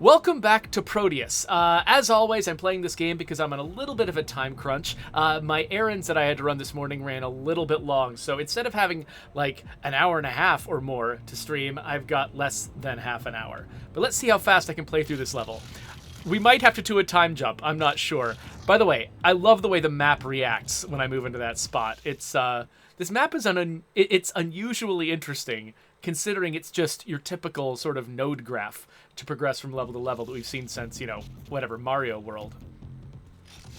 Welcome back to Prodeus. As always, I'm playing this game because I'm on a little bit of a time crunch. My errands that I had to run this morning ran a little bit long, so instead of having like an hour and a half or more to stream, I've got less than half an hour. But let's see how fast I can play through this level. We might have to do a time jump, I'm not sure. By the way, I love the way the map reacts when I move into that spot. It's this map is it's unusually interesting, considering it's just your typical sort of node graph to progress from level to level that we've seen since, you know, whatever, Mario World.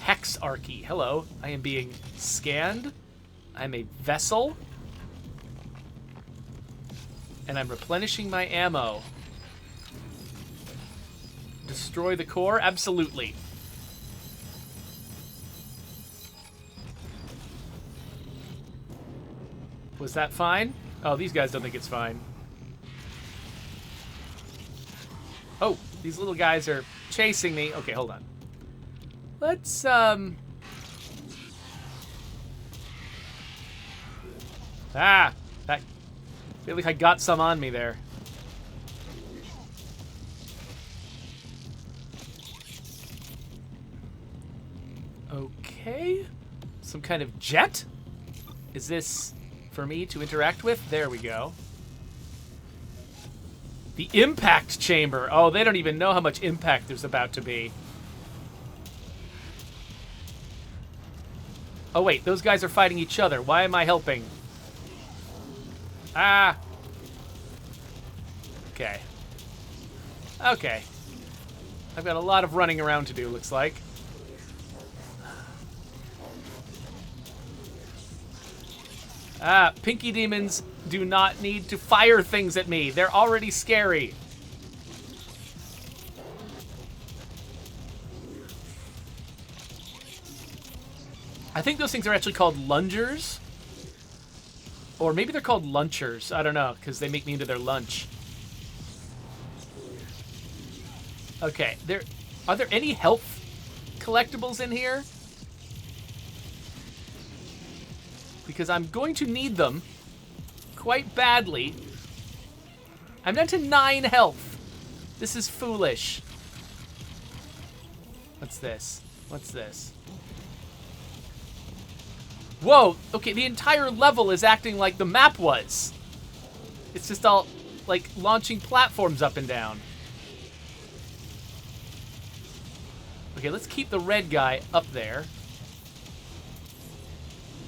Hexarchy. Hello. I am being scanned. I'm a vessel. And I'm replenishing my ammo. Destroy the core? Absolutely. Was that fine? Oh, these guys don't think it's fine. Oh, these little guys are chasing me. Okay, hold on. Let's, Ah! That... I feel like I got some on me there. Okay. Some kind of jet? Is this for me to interact with? There we go. The impact chamber. Oh, they don't even know how much impact there's about to be. Oh, wait. Those guys are fighting each other. Why am I helping? Ah. Okay. Okay. I've got a lot of running around to do, looks like. Ah, Pinky Demons do not need to fire things at me. They're already scary. I think those things are actually called lungers. Or maybe they're called lunchers. I don't know, because they make me into their lunch. Okay, are there any health collectibles in here? Because I'm going to need them quite badly. I'm down to 9 health. This is foolish. What's this? What's this? Whoa, okay, the entire level is acting like the map was. It's just all, like, launching platforms up and down. Okay, let's keep the red guy up there.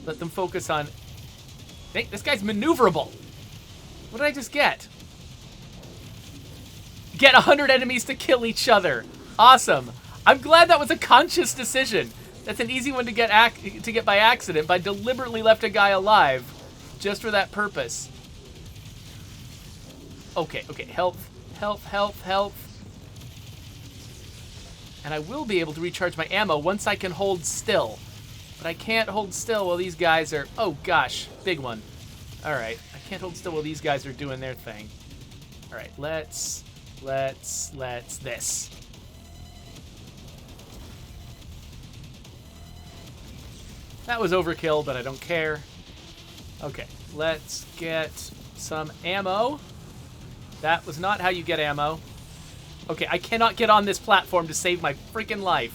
Let them focus on... Hey, this guy's maneuverable. What did I just get? Get 100 enemies to kill each other. Awesome. I'm glad that was a conscious decision. That's an easy one to get by accident, but I deliberately left a guy alive just for that purpose. Okay, okay. Health, health, health, health. And I will be able to recharge my ammo once I can hold still. But I can't hold still while these guys are... Oh, gosh. Big one. All right. I can't hold still while these guys are doing their thing. All right. Let's this. That was overkill, but I don't care. Okay. Let's get some ammo. That was not how you get ammo. Okay. I cannot get on this platform to save my freaking life.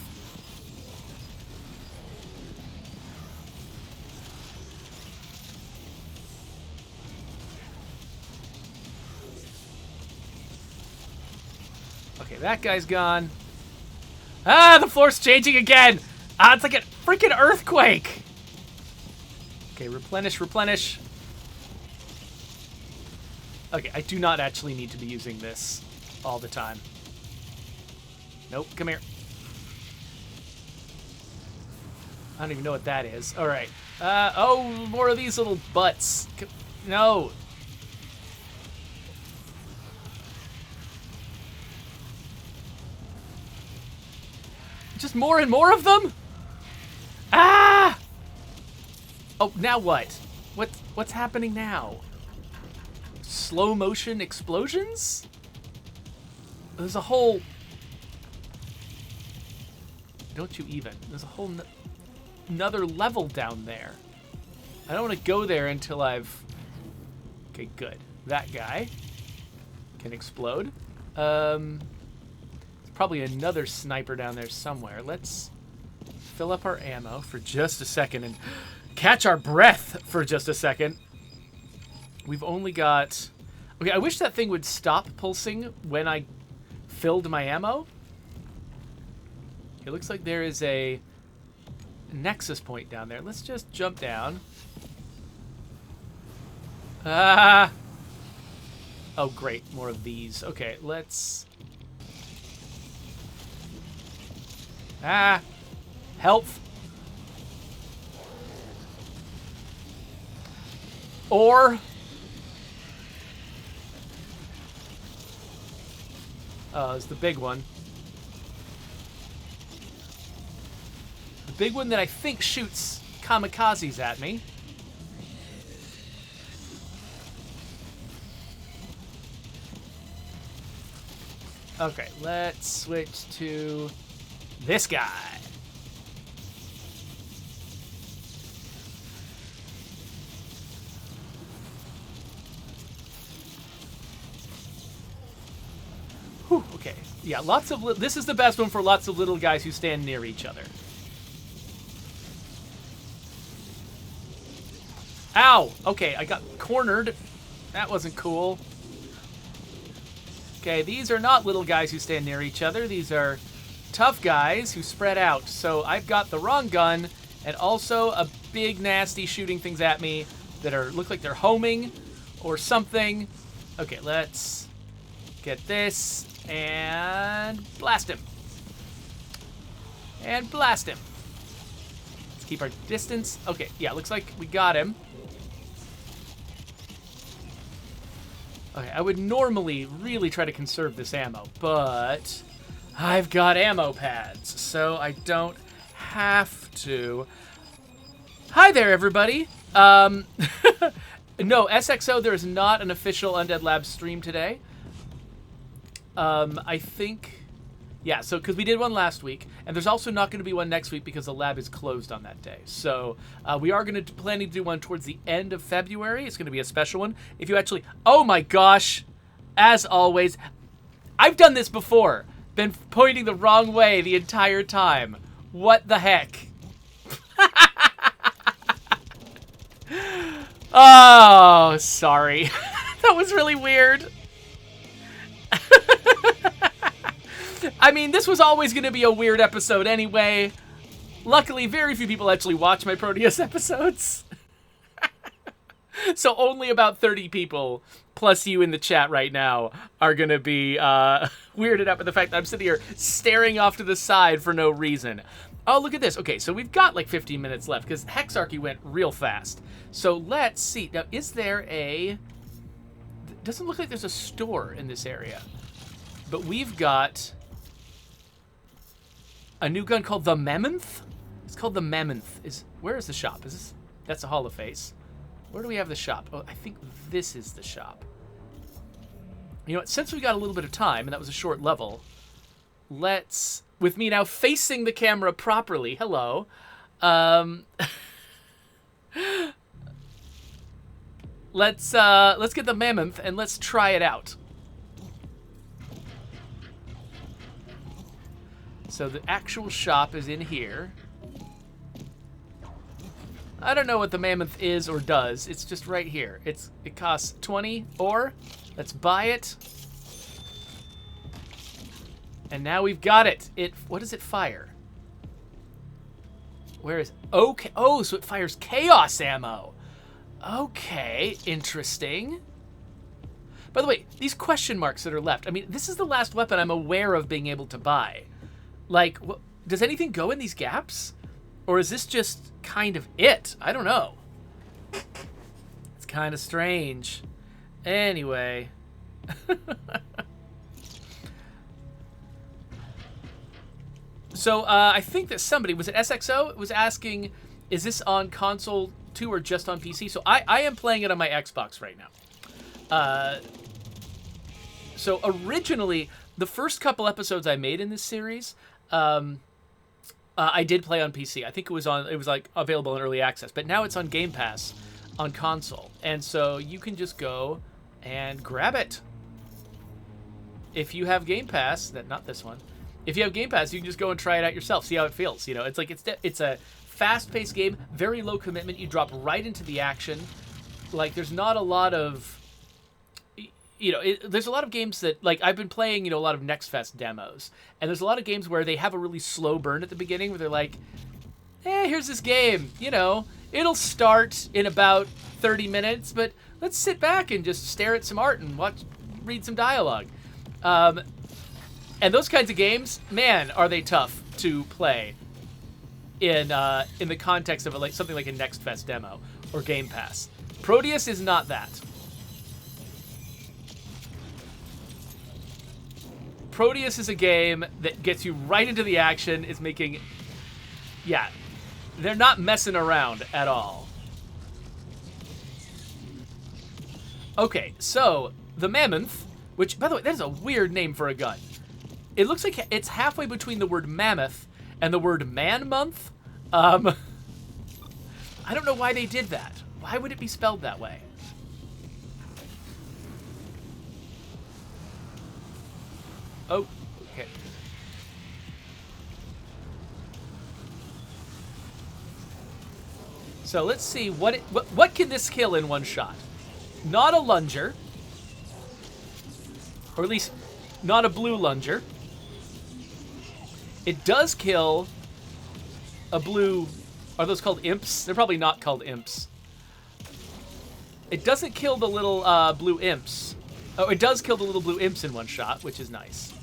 Okay, that guy's gone. Ah, the floor's changing again! Ah, it's like a freaking earthquake! Okay, replenish, replenish. Okay, I do not actually need to be using this all the time. Nope, come here. I don't even know what that is. Alright. Oh, more of these little butts. No. Just more and more of them? Ah! Oh, now what? What's happening now? Slow motion explosions? There's a whole... Don't you even. There's a whole another level down there. I don't want to go there until I've... Okay, good. That guy can explode. probably another sniper down there somewhere. Let's fill up our ammo for just a second and catch our breath for just a second. We've only got... Okay, I wish that thing would stop pulsing when I filled my ammo. It looks like there is a nexus point down there. Let's just jump down. Ah! Oh, great. More of these. Okay, let's... Ah! Health. Or... Oh, it's the big one. The big one that I think shoots kamikazes at me. Okay, let's switch to this guy. Whew, okay. Yeah, lots of... This is the best one for lots of little guys who stand near each other. Ow! Okay, I got cornered. That wasn't cool. Okay, these are not little guys who stand near each other. These are tough guys who spread out. So I've got the wrong gun and also a big nasty shooting things at me that are look like they're homing or something. Okay, let's get this and blast him. And blast him. Let's keep our distance. Okay, yeah, looks like we got him. Okay, I would normally really try to conserve this ammo, but I've got ammo pads, so I don't have to. Hi there, everybody. No, SXO, there is not an official Undead Labs stream today. I think... Yeah, so because we did one last week, and there's also not going to be one next week because the lab is closed on that day. So we are going to planning to do one towards the end of February. It's going to be a special one. If you actually, oh my gosh, as always, I've done this before. Been pointing the wrong way the entire time. What the heck? Oh, sorry. That was really weird. I mean, this was always going to be a weird episode anyway. Luckily, very few people actually watch my Prodeus episodes. So only about 30 people, plus you in the chat right now, are going to be weirded out by the fact that I'm sitting here staring off to the side for no reason. Oh, look at this. Okay, so we've got like 15 minutes left because Hexarchy went real fast. So let's see. Now, is there a... Doesn't look like there's a store in this area. But we've got... a new gun called the Mammonth? It's called the Mammonth. Where is the shop? Is this... That's a holoface. Where do we have the shop? Oh, I think this is the shop. You know what? Since we got a little bit of time, and that was a short level, let's... With me now facing the camera properly. Hello. Let's get the Mammonth, and let's try it out. So the actual shop is in here. I don't know what the Mammonth is or does. It's just right here. It costs 20 ore. Let's buy it. And now we've got it. What does it fire? Where is... Okay. Oh, so it fires chaos ammo. Okay, interesting. By the way, these question marks that are left. I mean, this is the last weapon I'm aware of being able to buy. Like, does anything go in these gaps? Or is this just kind of it? I don't know. It's kind of strange. Anyway. So, I think that somebody, was it SXO, was asking, is this on console too or just on PC? So I am playing it on my Xbox right now. So originally, the first couple episodes I made in this series... I did play on PC. I think it was like available in early access, but now it's on Game Pass on console. And so you can just go and grab it. If you have Game Pass, not this one. if you have Game Pass, you can just go and try it out yourself, see how it feels. You know, it's like it's a fast-paced game, very low commitment. You drop right into the action. Like, there's not a lot of, you know, there's a lot of games that, like, I've been playing, you know, a lot of Next Fest demos, and there's a lot of games where they have a really slow burn at the beginning, where they're like, here's this game, you know, it'll start in about 30 minutes, but let's sit back and just stare at some art and read some dialogue. And those kinds of games, man, are they tough to play in the context of like something like a Next Fest demo or Game Pass. Prodeus is not that. Prodeus is a game that gets you right into the action, is making... Yeah, they're not messing around at all. Okay, so the Mammonth, which, by the way, that is a weird name for a gun. It looks like it's halfway between the word mammoth and the word man-month. I don't know why they did that. Why would it be spelled that way? Oh, okay. So let's see what can this kill in one shot? Not a lunger, or at least not a blue lunger. It does kill a blue. Are those called imps? They're probably not called imps. It doesn't kill the little blue imps. Oh, it does kill the little blue imps in one shot, which is nice.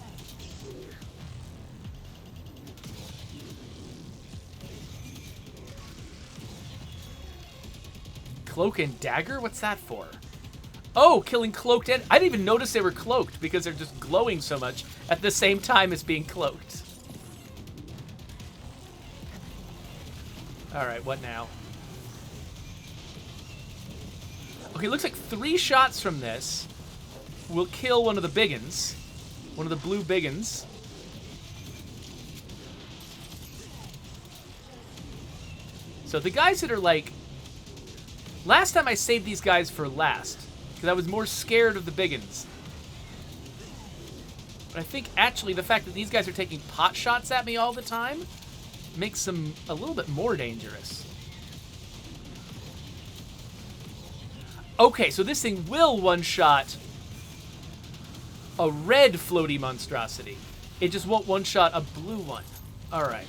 Cloak and dagger? What's that for? Oh, killing cloaked and... I didn't even notice they were cloaked because they're just glowing so much at the same time as being cloaked. Alright, what now? Okay, looks like 3 shots from this will kill one of the biggins. One of the blue biggins. So the guys that are like... Last time I saved these guys for last, because I was more scared of the biggins. But I think actually the fact that these guys are taking pot shots at me all the time makes them a little bit more dangerous. Okay, so this thing will one-shot a red floaty monstrosity. It just won't one-shot a blue one. All right.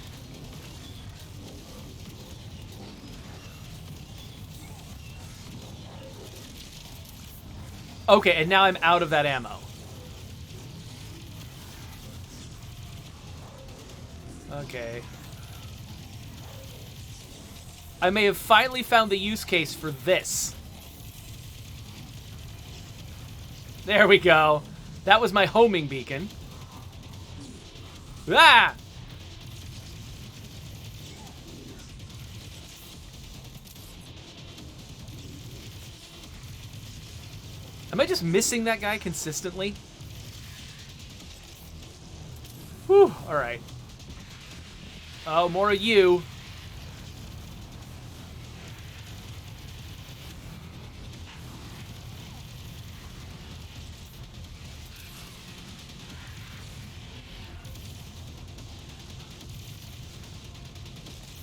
Okay, and now I'm out of that ammo. Okay. I may have finally found the use case for this. There we go. That was my homing beacon. Ah! Am I just missing that guy consistently? Whew, alright. Oh, more of you.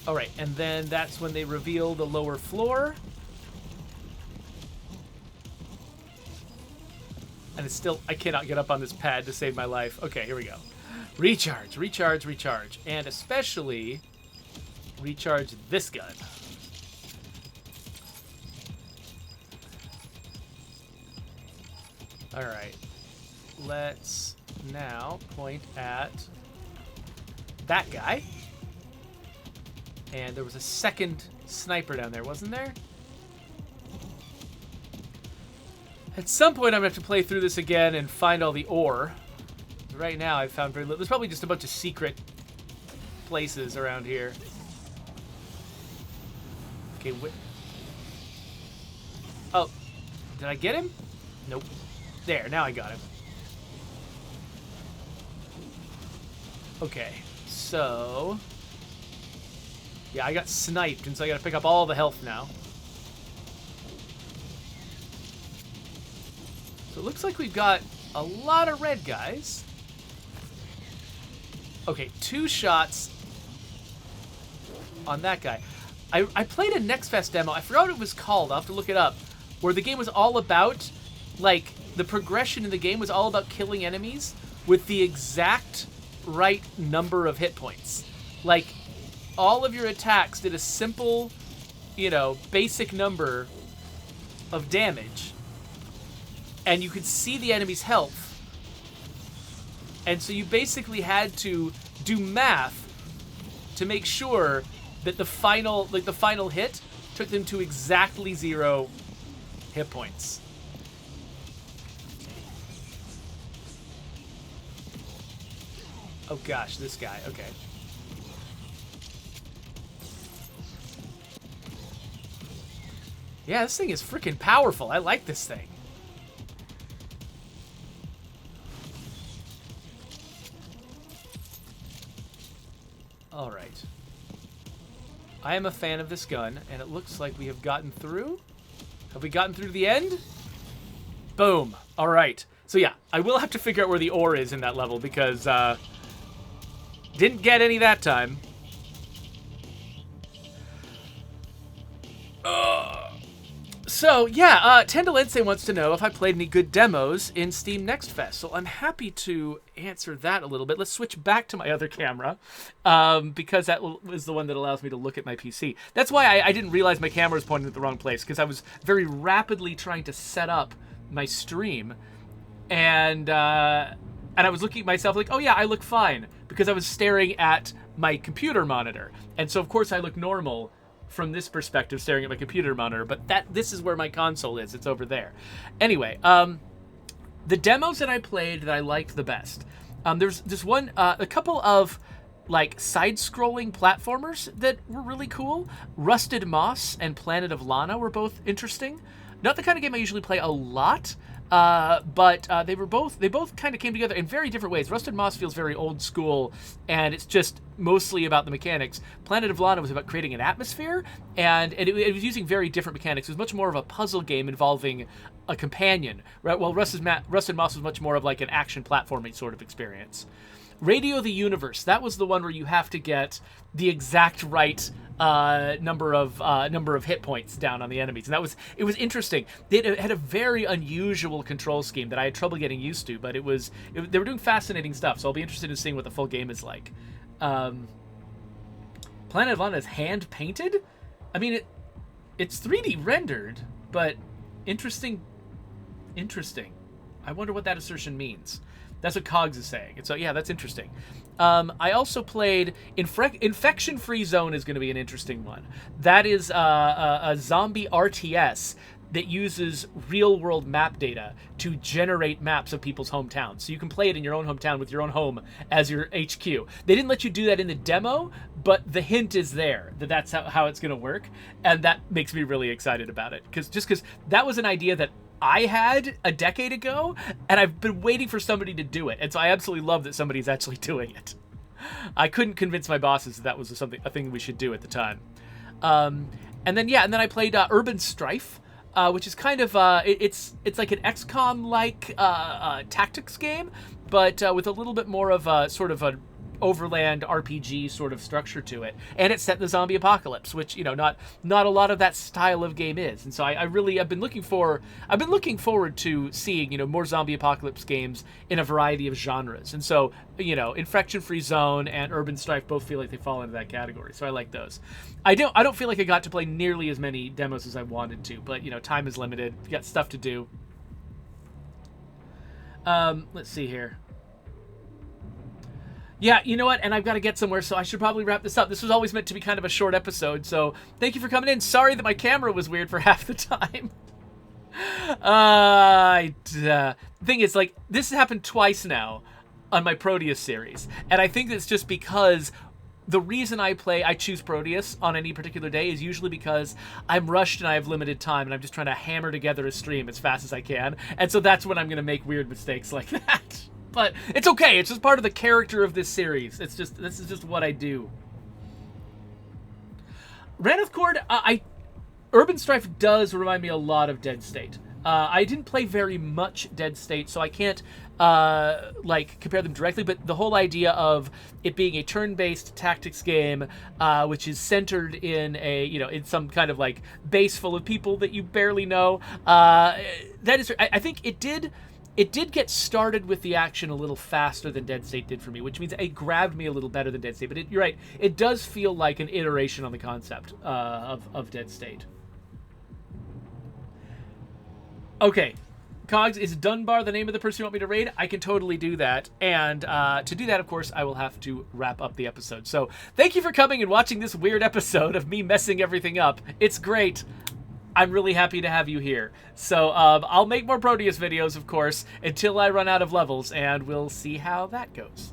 Alright, and then that's when they reveal the lower floor. And it's still, I cannot get up on this pad to save my life. Okay, here we go. Recharge, recharge, recharge. And especially, recharge this gun. Alright. Let's now point at that guy. And there was a second sniper down there, wasn't there? At some point, I'm going to have to play through this again and find all the ore. Right now, I've found very little. There's probably just a bunch of secret places around here. Okay, oh, did I get him? Nope. There, now I got him. Okay, so... Yeah, I got sniped, and so I got to pick up all the health now. So it looks like we've got a lot of red guys. Okay, 2 shots on that guy. I played a Next Fest demo. I forgot what it was called. I'll have to look it up. Where the game was all about, like, the progression in the game was all about killing enemies with the exact right number of hit points. Like, all of your attacks did a simple, you know, basic number of damage. And you could see the enemy's health. And so you basically had to do math to make sure that the final hit took them to exactly 0 hit points. Oh gosh, this guy, okay. Yeah, this thing is freaking powerful. I like this thing. All right. I am a fan of this gun, and it looks like we have gotten through. Have we gotten through to the end? Boom. All right. So yeah, I will have to figure out where the ore is in that level because didn't get any that time. So yeah, Tendalense wants to know if I played any good demos in Steam Next Fest. So I'm happy to answer that a little bit. Let's switch back to my other camera because that is the one that allows me to look at my PC. That's why I didn't realize my camera was pointing at the wrong place because I was very rapidly trying to set up my stream, and I was looking at myself like, oh yeah, I look fine because I was staring at my computer monitor, and so of course I look normal from this perspective staring at my computer monitor, but this is where my console is. It's over there. Anyway, the demos that I played that I liked the best. There's this one, a couple of like side-scrolling platformers that were really cool. Rusted Moss and Planet of Lana were both interesting. Not the kind of game I usually play a lot, but they both kind of came together in very different ways. Rusted Moss feels very old school, and it's just mostly about the mechanics. Planet of Lana was about creating an atmosphere, and it was using very different mechanics. It was much more of a puzzle game involving a companion, right? While Rusted Moss was much more of like an action platforming sort of experience. Radio the Universe, that was the one where you have to get the exact right number of hit points down on the enemies, and it was interesting. It had a very unusual control scheme that I had trouble getting used to, but they were doing fascinating stuff. So I'll be interested in seeing what the full game is like. Planet of Lana is hand painted. I mean, it's 3D rendered, but interesting. I wonder what that assertion means. That's what Cogs is saying. And so, yeah, that's interesting. I also played Infection Free Zone is going to be an interesting one. That is a zombie RTS that uses real-world map data to generate maps of people's hometowns. So you can play it in your own hometown with your own home as your HQ. They didn't let you do that in the demo, but the hint is there that that's how it's going to work. And that makes me really excited about it. Because that was an idea that I had a decade ago, and I've been waiting for somebody to do it. And so I absolutely love that somebody's actually doing it. I couldn't convince my bosses that was a thing we should do at the time. And then I played Urban Strife, which is kind of it's like an XCOM-like tactics game, but with a little bit more of a sort of a overland RPG sort of structure to it, and it's set in the zombie apocalypse, which not a lot of that style of game is. And so I've been looking forward to seeing more zombie apocalypse games in a variety of genres. And so Infection Free Zone and Urban Strife both feel like they fall into that category, so I like those. I don't feel like I got to play nearly as many demos as I wanted to, but time is limited. You got stuff to do. Let's see here. Yeah, you know what? And I've got to get somewhere, so I should probably wrap this up. This was always meant to be kind of a short episode, so thank you for coming in. Sorry that my camera was weird for half the time. The thing is, like, this has happened twice now on my Prodeus series, and I think it's just because the reason I choose Prodeus on any particular day is usually because I'm rushed and I have limited time, and I'm just trying to hammer together a stream as fast as I can, and so that's when I'm going to make weird mistakes like that. But it's okay. It's just part of the character of this series. This is just what I do. Raneth Cord, Urban Strife does remind me a lot of Dead State. I didn't play very much Dead State, so I can't like compare them directly. But the whole idea of it being a turn-based tactics game, which is centered in in some kind of like base full of people that you barely know, that is, I think it did. It did get started with the action a little faster than Dead State did for me, which means it grabbed me a little better than Dead State. But you're right, it does feel like an iteration on the concept of Dead State. Okay, Cogs, is Dunbar the name of the person you want me to raid? I can totally do that. And to do that, of course, I will have to wrap up the episode. So thank you for coming and watching this weird episode of me messing everything up. It's great. I'm really happy to have you here. So I'll make more Prodeus videos, of course, until I run out of levels, and we'll see how that goes.